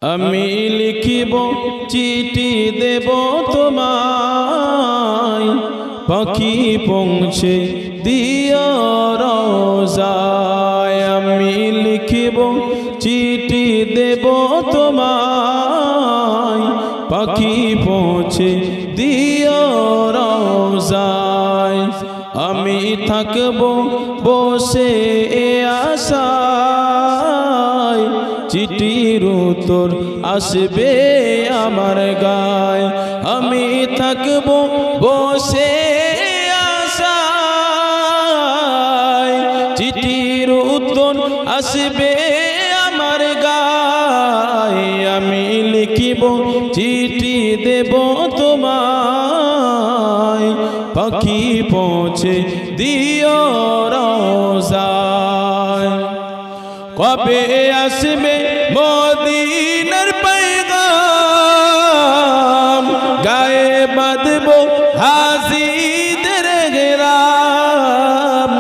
আমি লিখিব চিঠি দেব তোমায়, পাখি পৌঁছে দিও রোজায়। আমি লিখিব চিঠি দেব তোমায়, পাখি পৌঁছে দিও রোজায়। আমি থাকব বসে আশায়, চিঠির উত্তর আসবে আমার গায়। আমি থাকব বসে আশায়, চিঠির উত্তর আসবে আমার গায়। আমি লিখিব চিঠি দেব তোমায়, পাখি পৌঁছে দিও রোজায়। কবে আসবে মদিনার পয়গাম, গায়ে বাঁধব হাজিদের গেরাম।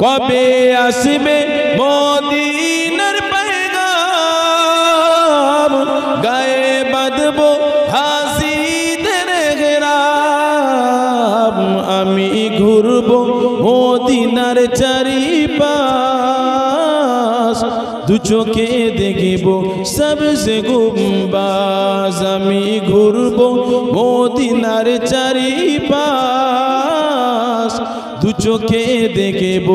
কবে আসবে মদিনার পয়গাম, গায়ে বাঁধব হাজিদের গেরাম। আমি ঘুরব মদিনার চারিপাশ, দু চোখে দেখিব সবজে গুম্বাজ। আমি ঘুরব মদিনার চারিপাশ, দু চোখে দেখিব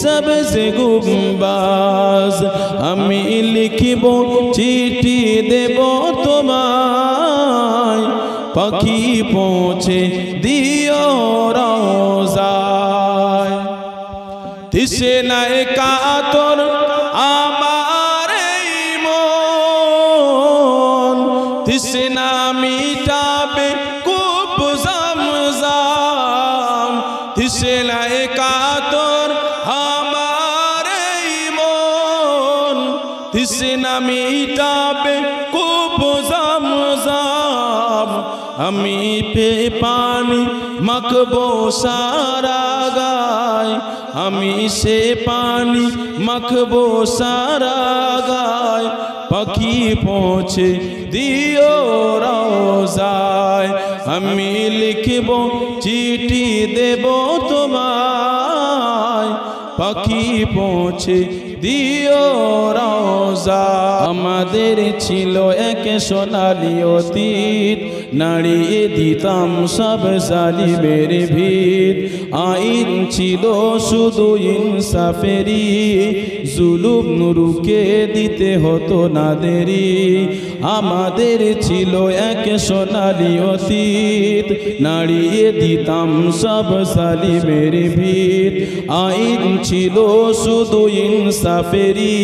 সবজে গুম্বাজ। আমি লিখিব চিঠি দেব তোমায়, পাখি পৌঁছে দিও রোজায়। তৃষ্ণায় কাতর আমার এই মন, তৃষ্ণা মিটাবে কূপ জমজম। তৃষ্ণায় কাতর আমার এই মন, তৃষ্ণা মিটাবে কূপ জমজম। আমি পে পানি মাখবো সারা গায়, আমি সে পানি মাখবো সারা গায়। পাখি পৌঁছে দিও রোজায়। আমি লিখব চিঠি দেব তোমায়, পাখি পৌঁছে দিও রোজায়। আমাদের ছিল এক সোনালি অতীত, নাড়িয়ে দিতাম সব জালিমের ভিত। আইন ছিল শুধু ইনসাফেরি, জুলুম রুখে দিতে হতো না দেরি। আমাদের ছিল এক সোনালি অতীত, নাড়িয়ে দিতাম সব জালিমের ভিত। আইন ছিল শুধু ইনসাফেরি,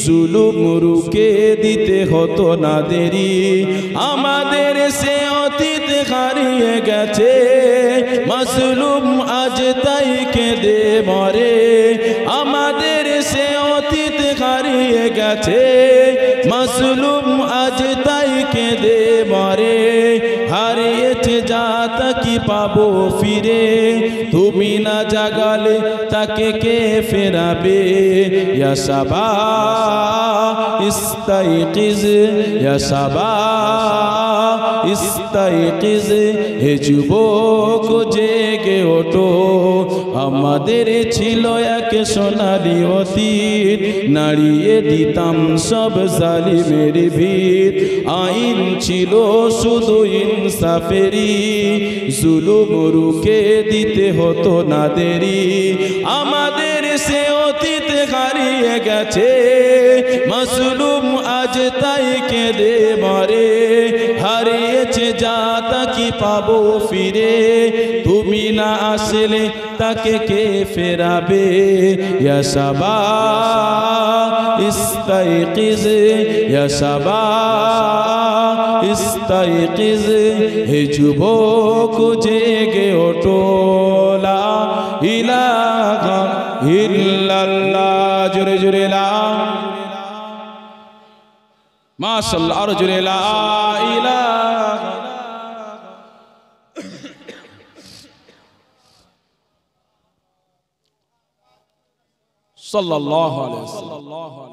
জুলুম রুখে দিতে হতো না দেরি। আমাদের সে অতীত হারিয়ে গেছে, মাসলুম আজ তাই কেঁদে মরে। আমাদের সে অতীত হারিয়ে গেছে, মাসলুম আজ তাই কেঁদে মরে। হারিয়েছে যা তা কি পাবো ফিরে, তুমি না জাগালে তাকে কে ফেরাবে। ইয়া সাবা ইস্তাইকিজ, ইয়া সাবা ইস্তাইকিজ, হে যুবক জেগে ওঠো। আমাদের ছিল এক সোনালি অতীত, নাড়িয়ে দিতাম সব জালিমের ভিত। আইন ছিল শুধু ইনসাফেরি, জুলুম রুখে দিতে হতো না দেরি। আমাদের সে অতীত হারিয়ে গেছে, মাসলুম আজ তাই কেঁদে মরে। হারিয়েছে যা তা কি পাবো ফিরে, তুমি না আসলে তাকে কে ফেরাবে। ইয়া সাবা ইস্তাইকিজ, ইয়া সাবা ইস্তাইকিজ, হে যুবক জেগে ওঠো। লা ইলাহা ইল্লাল্লাহ, জোরে জোরে লা, মাশাআল্লাহ, আর জোরে লা ইলাহা। সাল্লাল্লাহু আলাইহি ওয়াসাল্লাম।